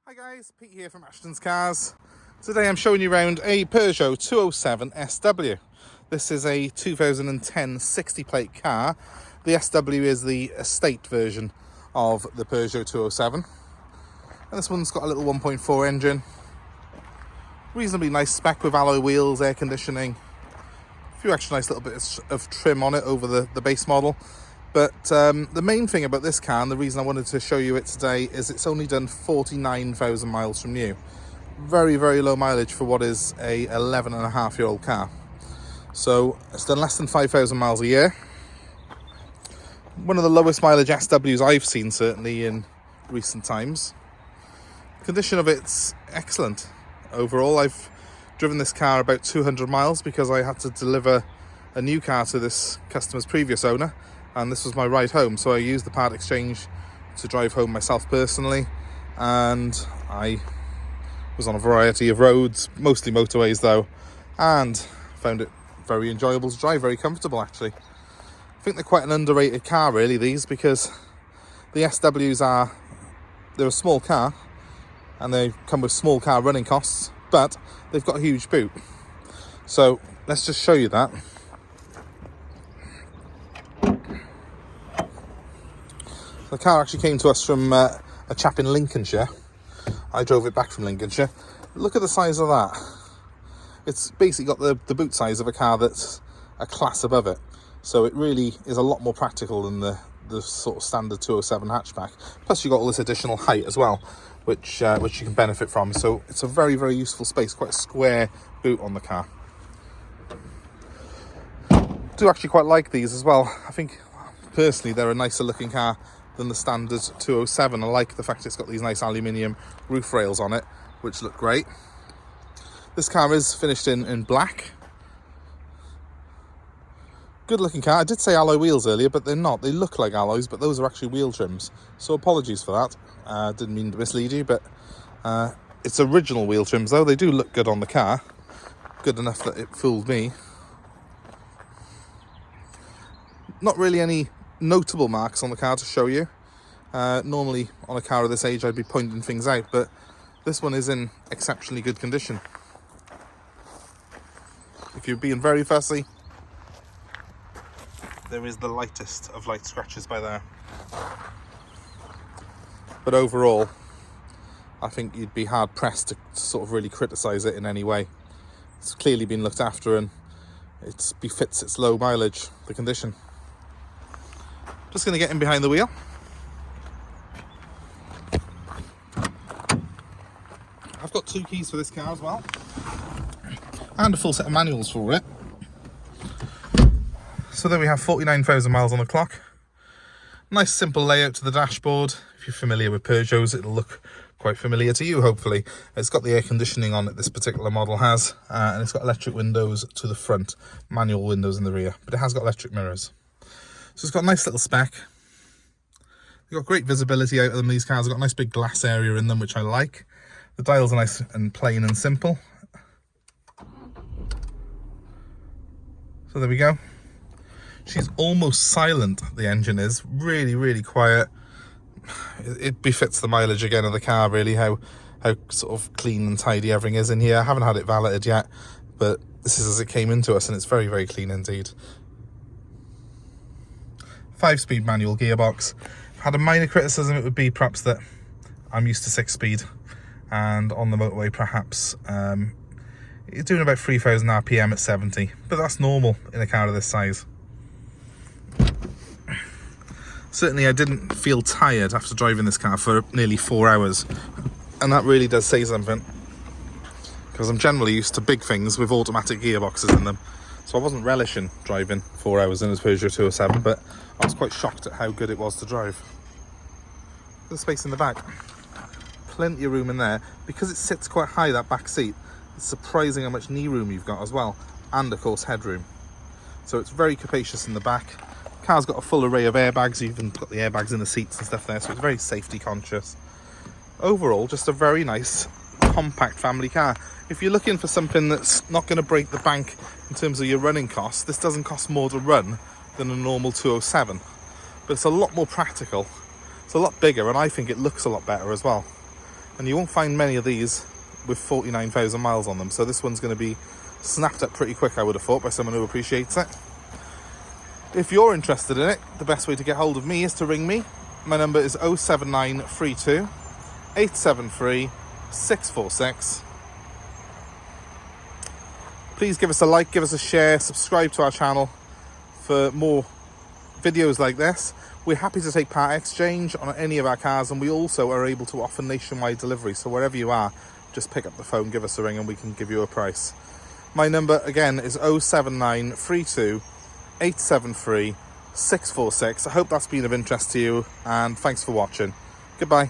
Hi guys, Pete here from Ashton's Cars. Today I'm showing you around a Peugeot 207 SW. This is a 2010 60 plate car. The SW is the estate version of the Peugeot 207. And this one's got a little 1.4 engine. Reasonably nice spec with alloy wheels, air conditioning. A few extra nice little bits of trim on it over the base model. But the main thing about this car, and the reason I wanted to show you it today, is it's only done 49,000 miles from new. Very, very low mileage for what is a 11.5-year-old car. So it's done less than 5,000 miles a year. One of the lowest mileage SWs I've seen, certainly in recent times. Condition of it's excellent. Overall, I've driven this car about 200 miles because I had to deliver a new car to this customer's previous owner. And this was my ride home, so I used the part exchange to drive home myself personally, and I was on a variety of roads, mostly motorways though, and found it very enjoyable to drive, very comfortable actually. I think they're quite an underrated car really, these, because the SWs they're a small car and they come with small car running costs, but they've got a huge boot. So let's just show you that. The car actually came to us from a chap in Lincolnshire. I drove it back from Lincolnshire. Look at the size of that. It's basically got the boot size of a car that's a class above it. So it really is a lot more practical than the sort of standard 207 hatchback. Plus you've got all this additional height as well, which you can benefit from. So it's a very, very useful space, quite a square boot on the car. I do actually quite like these as well. I think personally they're a nicer looking car than the standard 207. I like the fact it's got these nice aluminium roof rails on it, which look great. This car is finished in black. Good looking car. I did say alloy wheels earlier, but they're not. They look like alloys, but those are actually wheel trims. So apologies for that. Didn't mean to mislead you, but it's original wheel trims though. They do look good on the car. Good enough that it fooled me. Not really any notable marks on the car to show you. Normally on a car of this age I'd be pointing things out, but this one is in exceptionally good condition. If you're being very fussy, there is the lightest of light scratches by there. But overall, I think you'd be hard pressed to sort of really criticise it in any way. It's clearly been looked after and it befits its low mileage, the condition. Just going to get in behind the wheel. I've got 2 keys for this car as well, and a full set of manuals for it. So there we have 49,000 miles on the clock. Nice simple layout to the dashboard. If you're familiar with Peugeots, it'll look quite familiar to you, hopefully. It's got the air conditioning on it, this particular model has, and it's got electric windows to the front, manual windows in the rear, but it has got electric mirrors. So it's got a nice little spec. They've got great visibility out of them, these cars. They've got a nice big glass area in them, which I like. The dials are nice and plain and simple. So there we go. She's almost silent, the engine is. Really, really quiet. It befits the mileage again of the car, really, how sort of clean and tidy everything is in here. I haven't had it valeted yet, but this is as it came into us, and it's very, very clean indeed. 5-speed manual gearbox. Had a minor criticism, it would be perhaps that I'm used to 6-speed, and on the motorway perhaps you're doing about 3,000 RPM at 70, but that's normal in a car of this size. Certainly I didn't feel tired after driving this car for nearly 4 hours, and that really does say something, because I'm generally used to big things with automatic gearboxes in them, so I wasn't relishing driving 4 hours in a Peugeot 207, but I was quite shocked at how good it was to drive. There's space in the back. Plenty of room in there. Because it sits quite high, that back seat, it's surprising how much knee room you've got as well. And of course headroom. So it's very capacious in the back. The car's got a full array of airbags. You've even got the airbags in the seats and stuff there, so it's very safety conscious. Overall, just a very nice, compact family car. If you're looking for something that's not going to break the bank in terms of your running costs, this doesn't cost more to run than a normal 207, but it's a lot more practical, it's a lot bigger, and I think it looks a lot better as well. And you won't find many of these with 49,000 miles on them. So this one's going to be snapped up pretty quick, I would have thought, by someone who appreciates it. If you're interested in it, the best way to get hold of me is to ring me. My number is 07932 873 646. Please give us a like, give us a share, subscribe to our channel for more videos like this. We're happy to take part exchange on any of our cars, and we also are able to offer nationwide delivery. So wherever you are, just pick up the phone, give us a ring, and we can give you a price. My number again is 07932 873 646. I hope that's been of interest to you, and thanks for watching. Goodbye.